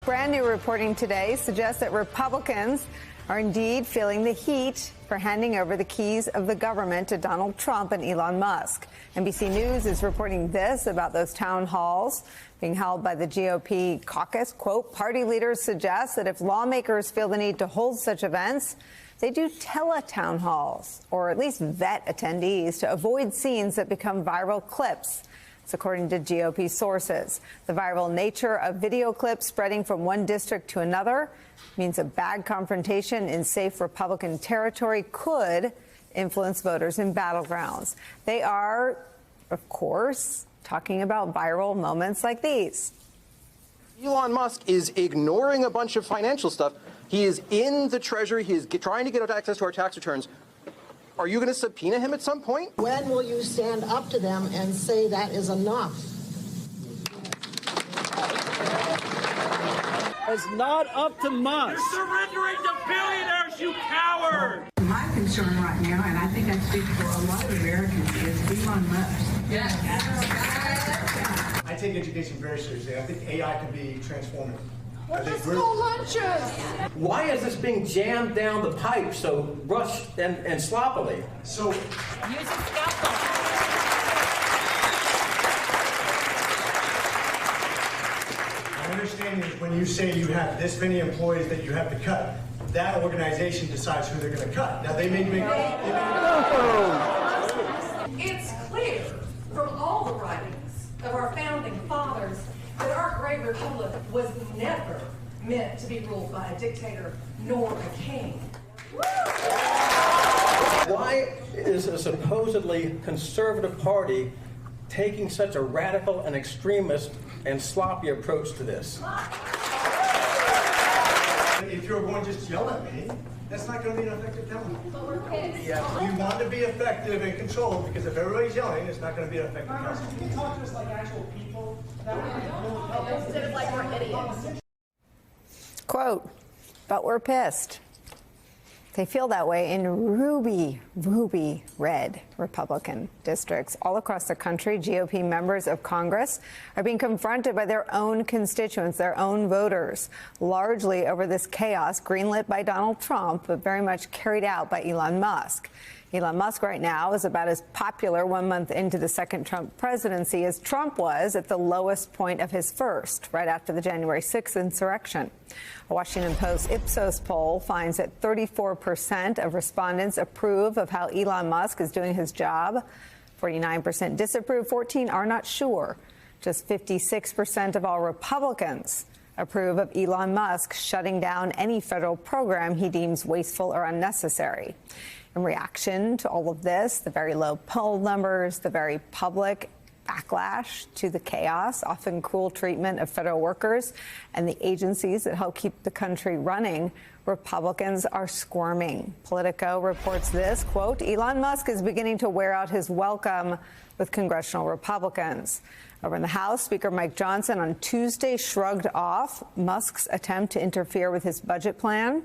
Brand new reporting today suggests that Republicans are indeed feeling the heat for handing over the keys of the government to Donald Trump and Elon Musk. NBC News is reporting this about those town halls being held by the GOP caucus. Quote, party leaders suggest that if lawmakers feel the need to hold such events, they do tele-town halls, or at least vet attendees to avoid scenes that become viral clips. It's according to GOP sources. The viral nature of video clips spreading from one district to another means a bad confrontation in safe Republican territory could influence voters in battlegrounds. They are, of course, talking about viral moments like these. Elon Musk is ignoring a bunch of financial stuff. He is in the Treasury. He is trying to get access to our tax returns. Are you going to subpoena him at some point? When will you stand up to them and say that is enough? It's not up to Musk. You're surrendering to billionaires, you coward! My concern right now, and I think I speak for a lot of Americans, is Elon Musk. I take education very seriously. I think AI can be transformative. School lunches! Why is this being jammed down the pipe so rushed and sloppily? So, Use a scalpel. my understanding is when you say you have this many employees that you have to cut, that organization decides who they're going to cut. Now, they may make... It's clear from all the writings of our founding fathers that our great republic was never meant to be ruled by a dictator nor a king. Why is a supposedly conservative party taking such a radical and extremist and sloppy approach to this? If you're going to just yell at me, that's not going to be an effective counter. But we're kids. Yeah, we want to be effective and controlled, because if everybody's yelling, it's not going to be an effective counter. Can you talk to us like actual people? That would be really helpful. Instead of like we're idiots. Quote, but we're pissed. They feel that way in ruby red Republican districts. All across the country, GOP members of Congress are being confronted by their own constituents, their own voters, largely over this chaos greenlit by Donald Trump, but very much carried out by Elon Musk. Elon Musk right now is about as popular 1 month into the second Trump presidency as Trump was at the lowest point of his first, right after the January 6th insurrection. A Washington Post Ipsos poll finds that 34% of respondents approve of how Elon Musk is doing his job. 49% disapprove, 14% are not sure. Just 56% of all Republicans approve of Elon Musk shutting down any federal program he deems wasteful or unnecessary. In reaction to all of this, the very low poll numbers, the very public backlash to the chaos, often cruel treatment of federal workers and the agencies that help keep the country running, Republicans are squirming. Politico reports this, quote, Elon Musk is beginning to wear out his welcome with congressional Republicans. Over in the House, Speaker Mike Johnson on Tuesday shrugged off Musk's attempt to interfere with his budget plan.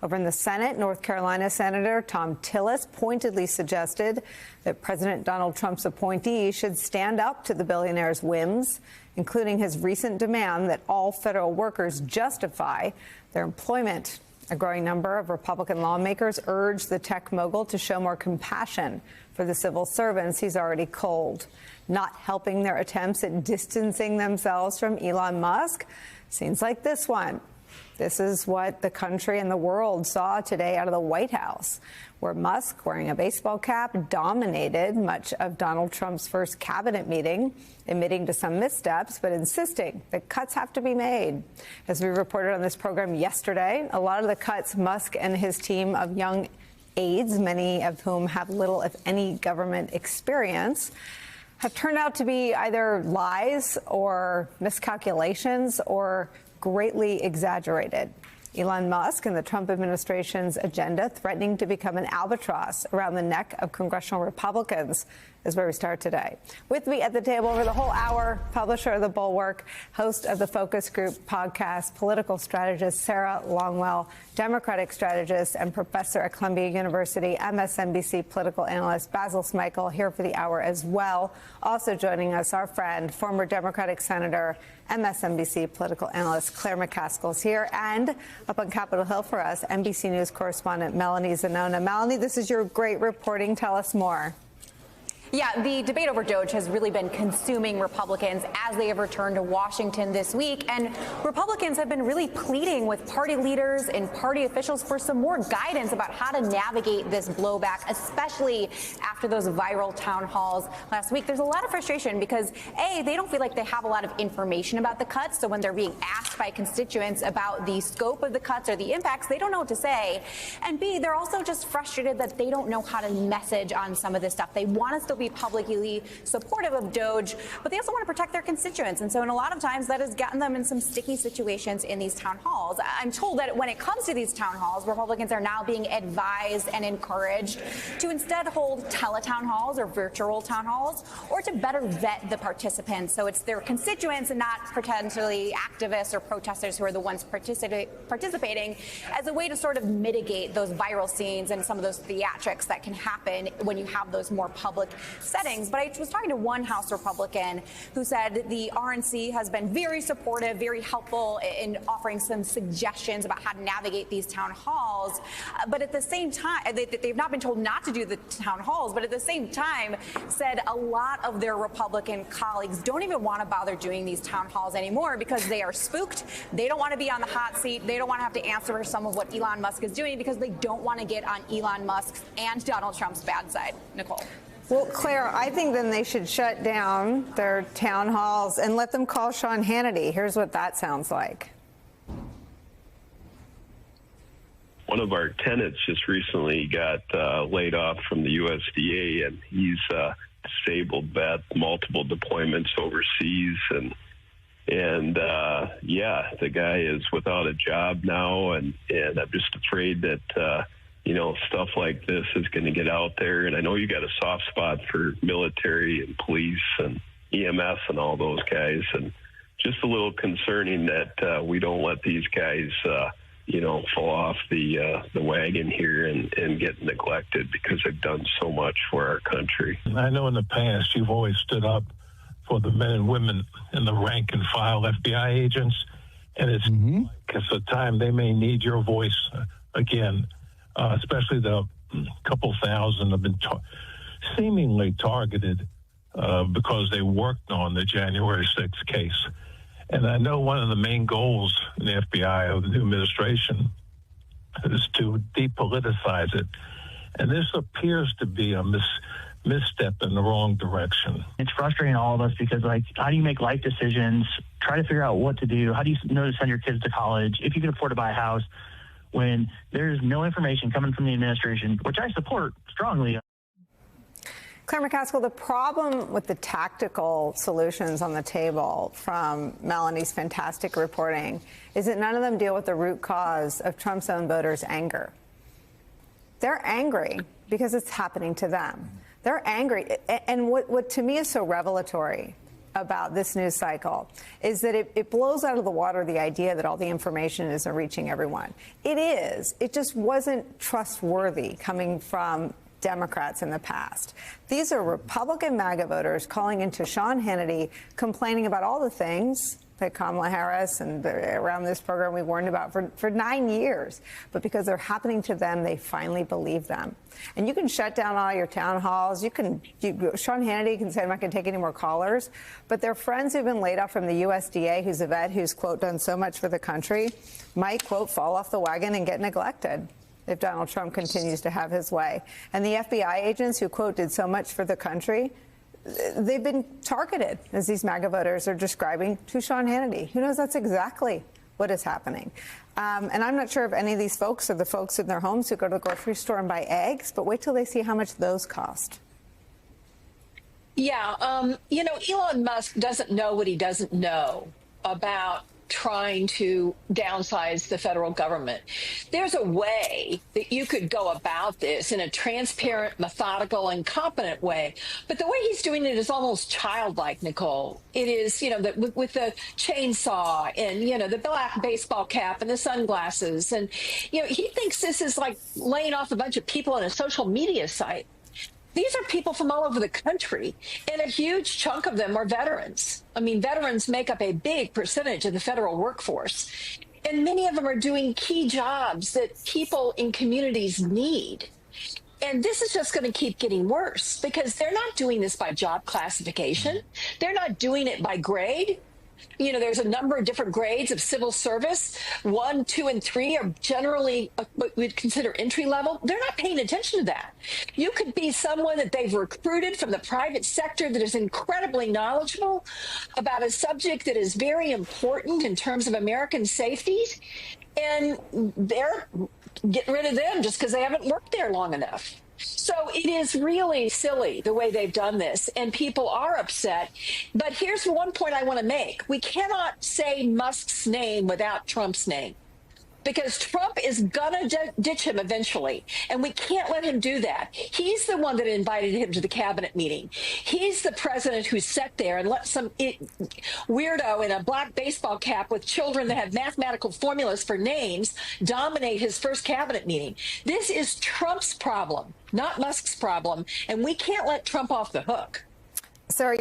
Over in the Senate, North Carolina Senator Thom Tillis pointedly suggested that President Donald Trump's appointee should stand up to the billionaire's whims, including his recent demand that all federal workers justify their employment. A growing number of Republican lawmakers urged the tech mogul to show more compassion for the civil servants he's already culled. Not helping their attempts at distancing themselves from Elon Musk, scenes like this one. This is what the country and the world saw today out of the White House, where Musk, wearing a baseball cap, dominated much of Donald Trump's first cabinet meeting, admitting to some missteps, but insisting that cuts have to be made. As we reported on this program yesterday, a lot of the cuts Musk and his team of young aides, many of whom have little, if any, government experience, have turned out to be either lies or miscalculations or greatly exaggerated. Elon Musk and the Trump administration's agenda threatening to become an albatross around the neck of congressional Republicans is where we start today. With me at the table for the whole hour, publisher of The Bulwark, host of the Focus Group podcast, political strategist Sarah Longwell, Democratic strategist and professor at Columbia University, MSNBC political analyst Basil Smikle, here for the hour as well. Also joining us, our friend, former Democratic Senator, MSNBC political analyst Claire McCaskill is here, and up on Capitol Hill for us, NBC News correspondent Melanie Zanona. Melanie, this is your great reporting. Tell us more. Yeah, the debate over DOJ has really been consuming Republicans as they have returned to Washington this week. And Republicans have been really pleading with party leaders and party officials for some more guidance about how to navigate this blowback, especially after those viral town halls last week. There's a lot of frustration because, A, they don't feel like they have a lot of information about the cuts. So when they're being asked by constituents about the scope of the cuts or the impacts, they don't know what to say. And B, they're also just frustrated that they don't know how to message on some of this stuff. They want to still be publicly supportive of DOJ, but they also want to protect their constituents. And so in a lot of times that has gotten them in some sticky situations in these town halls. I'm told that when it comes to these town halls, Republicans are now being advised and encouraged to instead hold teletown halls or virtual town halls, or to better vet the participants. So it's their constituents and not potentially activists or protesters who are the ones participating, as a way to sort of mitigate those viral scenes and some of those theatrics that can happen when you have those more public settings. But I was talking to one House Republican who said the RNC has been very supportive, very helpful in offering some suggestions about how to navigate these town halls. But at the same time, they've not been told not to do the town halls, but at the same time said a lot of their Republican colleagues don't even want to bother doing these town halls anymore because they are spooked. They don't want to be on the hot seat. They don't want to have to answer for some of what Elon Musk is doing because they don't want to get on Elon Musk's and Donald Trump's bad side. Nicole. Well, Claire, I think then they should shut down their town halls and let them call Sean Hannity. Here's what that sounds like. One of our tenants just recently got laid off from the USDA, and he's a disabled vet, multiple deployments overseas, and the guy is without a job now, and I'm just afraid that stuff like this is going to get out there. And I know you got a soft spot for military and police and EMS and all those guys, and just a little concerning that we don't let these guys fall off the wagon here and get neglected because they've done so much for our country. I know in the past you've always stood up for the men and women in the rank and file FBI agents, and it's a time they may need your voice again, especially the couple thousand have been seemingly targeted because they worked on the January 6th case. And I know one of the main goals in the FBI of the new administration is to depoliticize it. And this appears to be a misstep in the wrong direction. It's frustrating all of us because, how do you make life decisions, try to figure out what to do? How do you know to send your kids to college, if you can afford to buy a house, when there's no information coming from the administration, which I support strongly? Claire McCaskill, the problem with the tactical solutions on the table from Melanie's fantastic reporting is that none of them deal with the root cause of Trump's own voters' anger. They're angry because it's happening to them. They're angry. And what to me is so revelatory about this news cycle is that it blows out of the water the idea that all the information isn't reaching everyone. It is. It just wasn't trustworthy coming from Democrats in the past. These are Republican MAGA voters calling into Sean Hannity, complaining about all the things that Kamala Harris and around this program we warned about for 9 years. But because they're happening to them, they finally believe them. And you can shut down all your town halls. Sean Hannity can say, I'm not going to take any more callers. But their friends who've been laid off from the USDA, who's a vet who's, quote, done so much for the country, might, quote, fall off the wagon and get neglected if Donald Trump continues to have his way. And the FBI agents who, quote, did so much for the country, they've been targeted, as these MAGA voters are describing to Sean Hannity. Who knows that's exactly what is happening. And I'm not sure if any of these folks are the folks in their homes who go to the grocery store and buy eggs, but wait till they see how much those cost. Yeah, Elon Musk doesn't know what he doesn't know about trying to downsize the federal government. There's a way that you could go about this in a transparent, methodical, and competent way. But the way he's doing it is almost childlike, Nicole. It is, you know, with the chainsaw and, you know, the black baseball cap and the sunglasses. And, you know, he thinks this is like laying off a bunch of people on a social media site. These are people from all over the country, and a huge chunk of them are veterans. I mean, veterans make up a big percentage of the federal workforce, and many of them are doing key jobs that people in communities need. And this is just going to keep getting worse because they're not doing this by job classification. They're not doing it by grade. You know, there's a number of different grades of civil service. 1, 2, and 3 are generally what we'd consider entry level. They're not paying attention to that. You could be someone that they've recruited from the private sector that is incredibly knowledgeable about a subject that is very important in terms of American safety, and they're getting rid of them just because they haven't worked there long enough. So it is really silly the way they've done this, and people are upset. But here's one point I want to make. We cannot say Musk's name without Trump's name, because Trump is going to ditch him eventually, and we can't let him do that. He's the one that invited him to the cabinet meeting. He's the president who sat there and let some weirdo in a black baseball cap with children that have mathematical formulas for names dominate his first cabinet meeting. This is Trump's problem, not Musk's problem, and we can't let Trump off the hook. So